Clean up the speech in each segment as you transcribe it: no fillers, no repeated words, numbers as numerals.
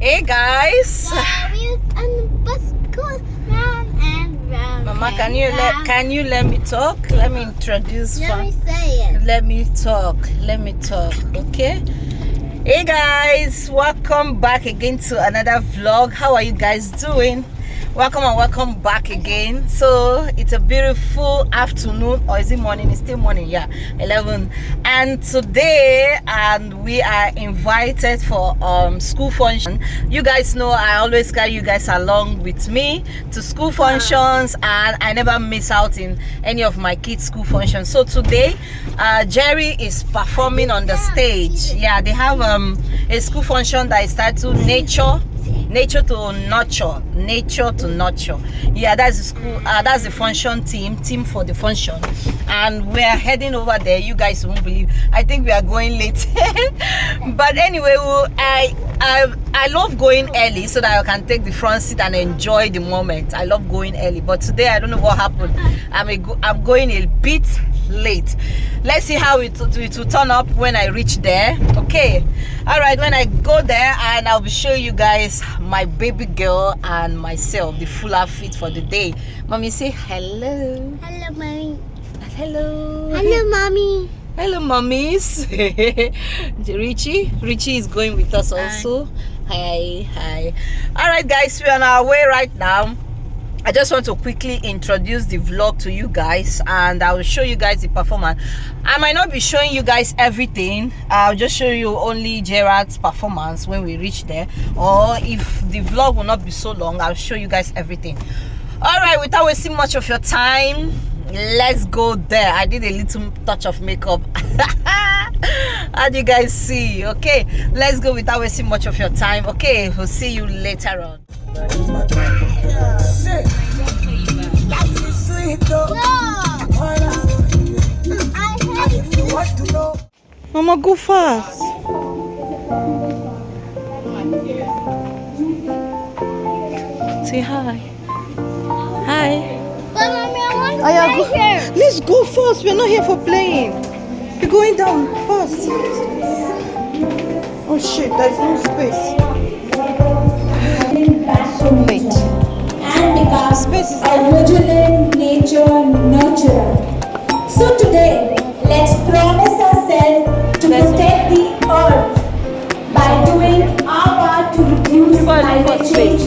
Hey guys, And bus goes round and round. Mama, can you let me talk? Let me introduce. Let me say it. Let me talk. Okay. Hey guys, welcome back again to another vlog. How are you guys doing? Welcome back again. So it's a beautiful afternoon, or is it morning? It's still morning, yeah, 11. And today we are invited for school function. You guys know I always carry you guys along with me to school functions, and I never miss out in any of my kids' school functions. So today Jerry is performing on the stage. Yeah, they have a school function that is titled nature to nurture. Yeah, that's the school, that's the function team for the function, and we're heading over there. You guys won't believe, I think we are going late. But anyway, I love going early so that I can take the front seat and enjoy the moment. I love going early, but today I don't know what happened. I'm going a bit late. Let's see how it will turn up when I reach there. Okay, all right, when I go there, and I'll be showing you guys my baby girl and myself, the full outfit for the day. Mommy, say hello. Hello, mommy. Hello. Hello, mommy. Hello, mummies. Richie is going with us also. Hi. All right guys, we're on our way right now. I just want to quickly introduce the vlog to you guys, and I will show you guys the performance. I might not be showing you guys everything. I'll just show you only Gerard's performance when we reach there, or if the vlog will not be so long, I'll show you guys everything. All right, without wasting much of your time, let's go there. I did a little touch of makeup. How do you guys see? Okay, let's go without wasting much of your time. Okay, we'll see you later on. Mama, go fast. Say hi. Hi. But mommy, I want to play here. Let's go fast. We're not here for playing. You're going down fast. Oh shit, there's no space. Wait. And become Space is a vigilant nature nurturer. So today, let's promise ourselves to protect the earth by doing our part to reduce climate change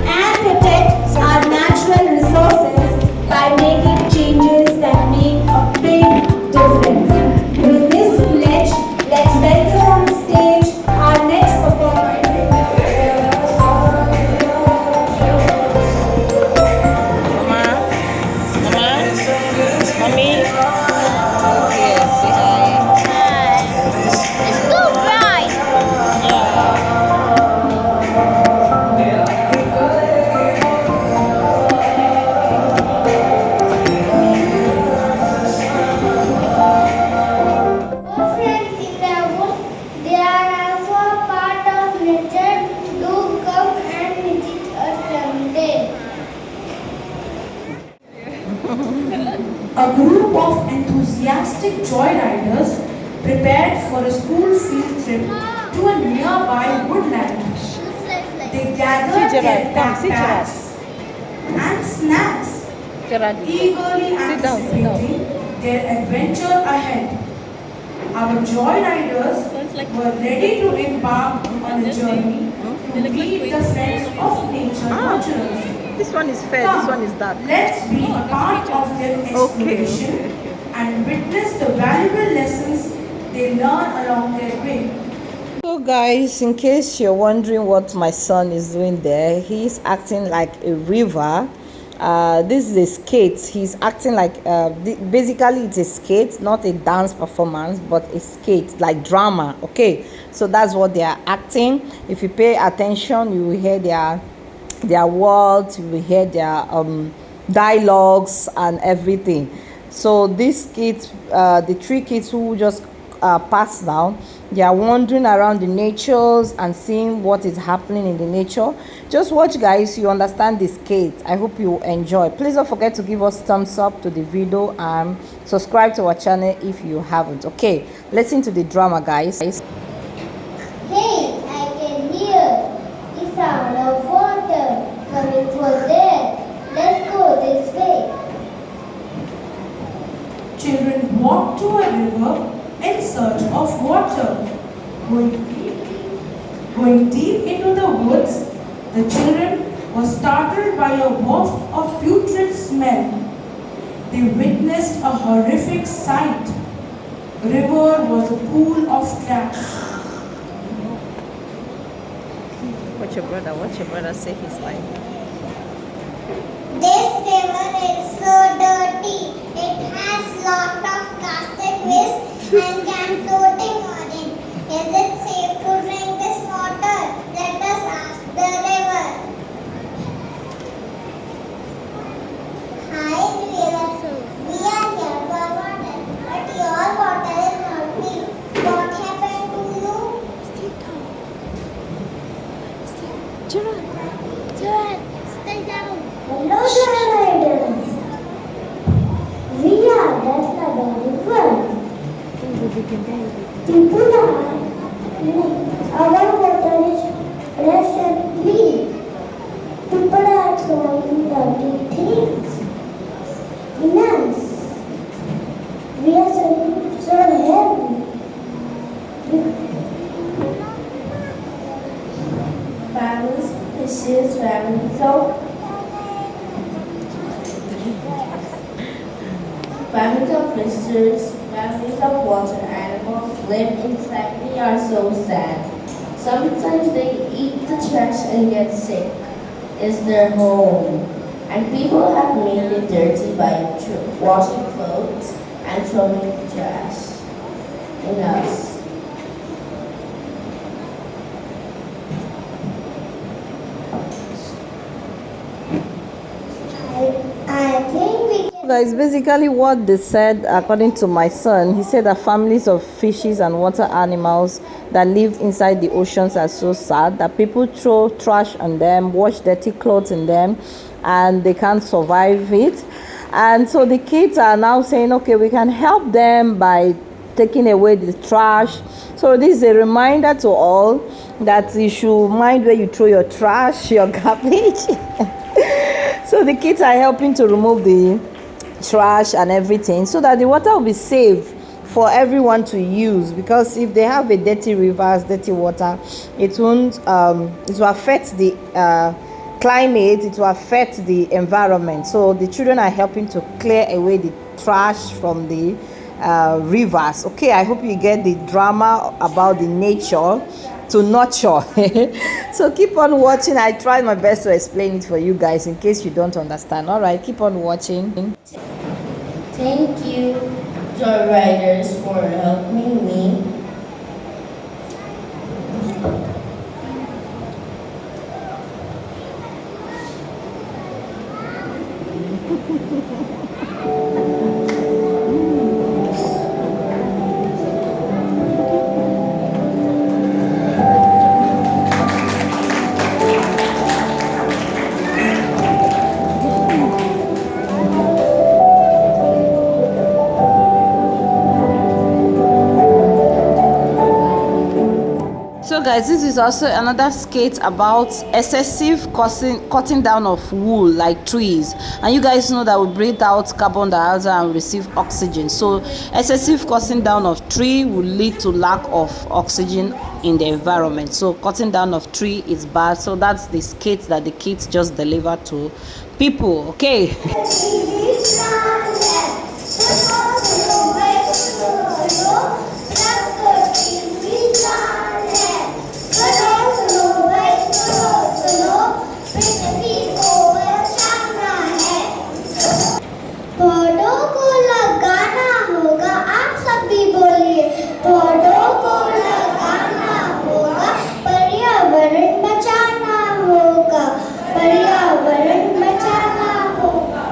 and protect our natural resources by making changes that make a big difference. With this pledge, let's welcome on stage our next performer. Mommy. Okay, say hi. It's too bright. Friends in the woods, they are also a part of nature. Do come and visit us someday. A group of enthusiastic joyriders prepared for a school field trip to a nearby woodland. They gathered their backpacks and snacks, eagerly anticipating their adventure ahead. Our joyriders were ready to embark on a journey to meet the friends of nature nurturers. This one is fair, this one is dark. Let's be a part of their exploration and witness the valuable lessons they learn along their way. So guys, in case you're wondering what my son is doing there, he's acting like a river. This is a skate. He's acting like basically it's a skate, not a dance performance, but a skate, like drama. Okay, so that's what they are acting. If you pay attention, you will hear their words, you will hear their dialogues and everything. So these kids, the three kids who just passed now, they are wandering around the natures and seeing what is happening in the nature. Just watch guys, you understand this skate. I hope you enjoy. Please don't forget to give us thumbs up to the video and subscribe to our channel if you haven't. Okay, listen to the drama guys. Hey, I can hear. river in search of water. Going deep into the woods, the children were startled by a waft of putrid smell. They witnessed a horrific sight. The river was a pool of trash. Watch your brother say his line. This river is so dirty. It has lot of plastic waste and can floating on it. Is it safe to drink this water? Let us ask the river. Hi river, we are here for water, but your water is not clean. What happened to you? Stay calm. Gerard, stay down. Hello, riders. We are at the river. People are our water is fresh and clean. People are throwing dirty things in us. We are so heavy. Families, fishes, families of fishes, families of water animals live inside. They are so sad. Sometimes they eat the trash and get sick. It's their home. And people have made it dirty by washing clothes and throwing trash in us. I think we can. Guys, basically what they said, according to my son, he said that families of fishes and water animals that live inside the oceans are so sad that people throw trash on them, wash dirty clothes in them, and they can't survive it. And so the kids are now saying, okay, we can help them by taking away the trash. So this is a reminder to all that you should mind where you throw your trash, your garbage. So the kids are helping to remove the trash and everything so that the water will be safe for everyone to use, because if they have a dirty rivers, dirty water, it won't it will affect the climate, it will affect the environment. So the children are helping to clear away the trash from the rivers. Okay, I hope you get the drama about the nature to nurture. So keep on watching. I tried my best to explain it for you guys in case you don't understand. All right, keep on watching. Thank you, Joyriders, for helping me. So guys, this is also another skate about excessive cutting down of wool like trees, and you guys know that we breathe out carbon dioxide and receive oxygen. So excessive cutting down of tree will lead to lack of oxygen in the environment. So cutting down of tree is bad. So that's the skate that the kids just deliver to people. Okay. पौधों को लगाना होगा, आप सब भी बोलिए, पौधों को लगाना होगा, पर्यावरण बचाना होगा, पर्यावरण बचाना होगा।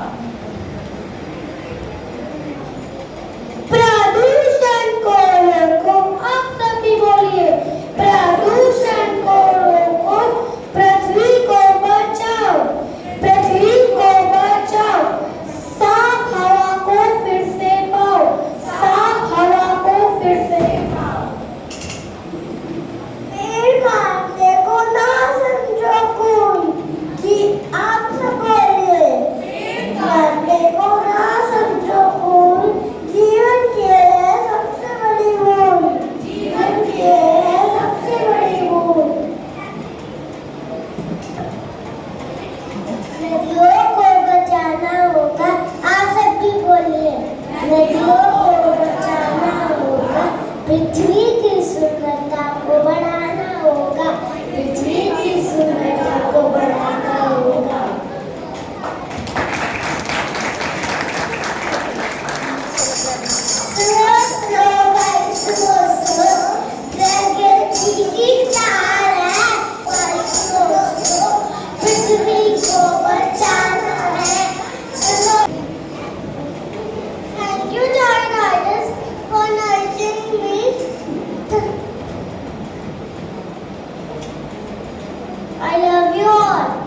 I love you all.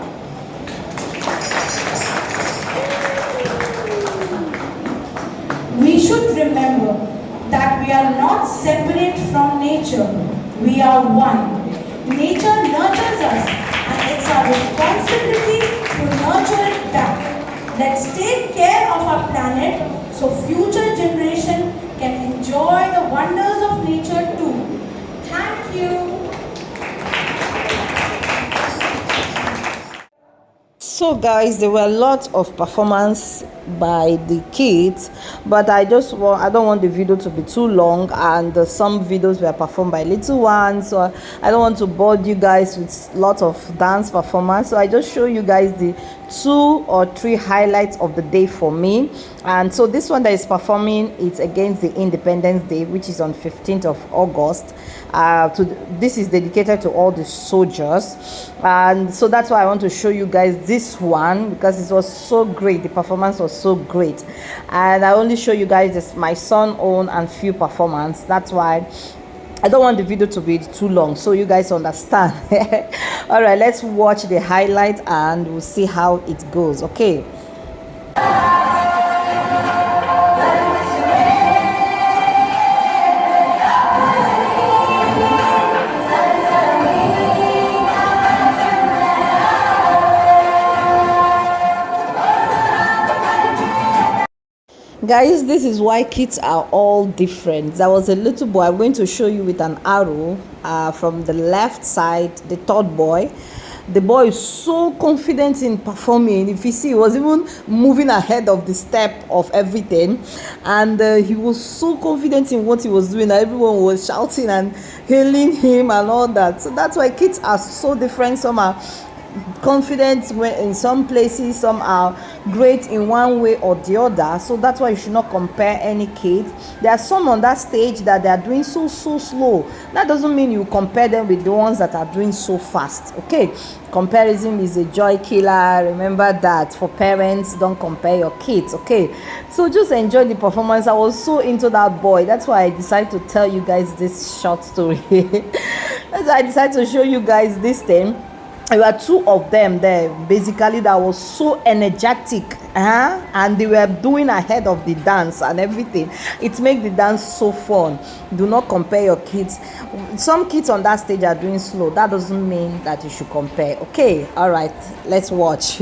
We should remember that we are not separate from nature. We are one. Nature nurtures us, and it's our responsibility to nurture it back. Let's take care of our planet so future generations can enjoy the wonders of nature too. Thank you. So guys, there were a lot of performance by the kids, but I don't want the video to be too long, and some videos were performed by little ones, so I don't want to bore you guys with lots of dance performance. So I just show you guys the 2 or 3 highlights of the day for me. And so this one that is performing is against the Independence Day, which is on 15th of August. This is dedicated to all the soldiers, and so that's why I want to show you guys this one, because it was so great. The performance was so great, and I only show you guys this, my son own and few performance. That's why I don't want the video to be too long, so you guys understand. All right, let's watch the highlight and we'll see how it goes. Okay. Guys, this is why kids are all different. There was a little boy, I'm going to show you with an arrow from the left side, the third boy. The boy is so confident in performing. If you see, he was even moving ahead of the step of everything, and he was so confident in what he was doing that everyone was shouting and hailing him and all that. So that's why kids are so different. Some are confident in some places, some are great in one way or the other. So that's why you should not compare any kid. There are some on that stage that they are doing so slow. That doesn't mean you compare them with the ones that are doing so fast. Okay, comparison is a joy killer. Remember that. For parents, don't compare your kids. Okay, so just enjoy the performance. I was so into that boy. That's why I decided to tell you guys this short story. That's why I decided to show you guys this thing. There were 2 of them there, basically, that was so energetic, and they were doing ahead of the dance and everything. It makes the dance so fun. Do not compare your kids. Some kids on that stage are doing slow. That doesn't mean that you should compare. Okay, all right, let's watch.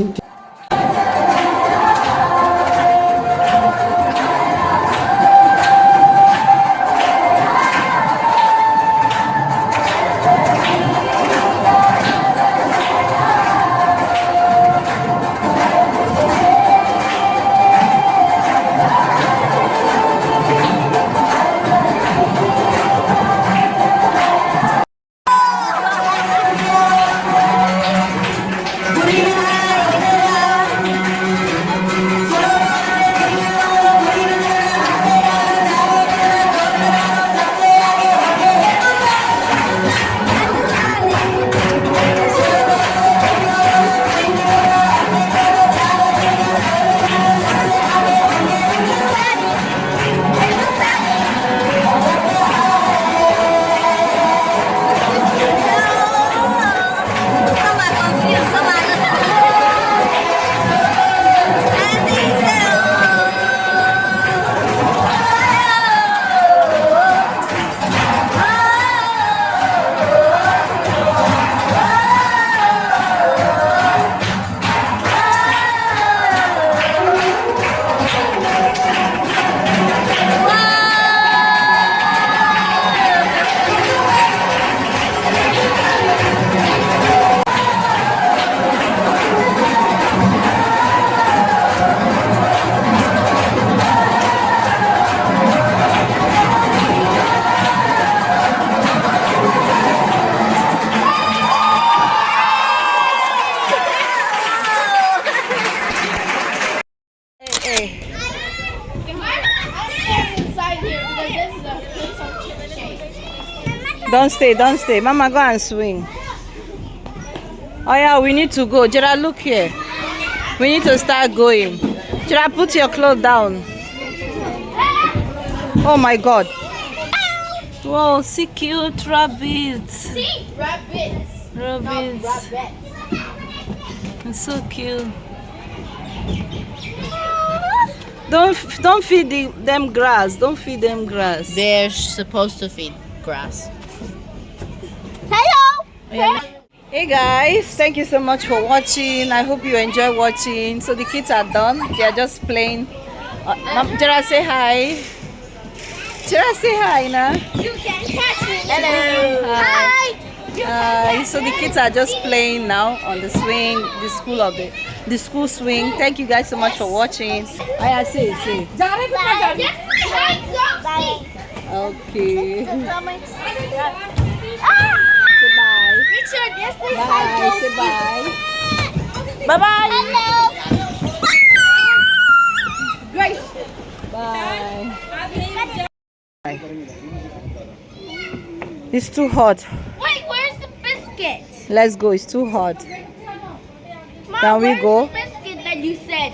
Don't stay. Mama, go and swing. Oh yeah, we need to go. Gerard, look here. We need to start going. Gerard, put your clothes down. Oh my God. Whoa, see cute rabbits. See, rabbits. Rabbits. It's so cute. Don't feed them grass. Don't feed them grass. They're supposed to feed grass. Hello. Hey guys, thank you so much for watching. I hope you enjoy watching. So the kids are done. They are just playing. Jara, say hi. Jara, say hi now. You can catch me. Hello. Hi. So the kids are just playing now on the swing, the school swing. Thank you guys so much for watching. I say. Bye. Okay. Say bye. Richard, yes, please. Bye. Say bye. Bye bye. Hello. Great. Bye. It's too hot. Wait, where's the biscuit? Let's go. It's too hot. Mom, Can we where's go? the biscuit that you said?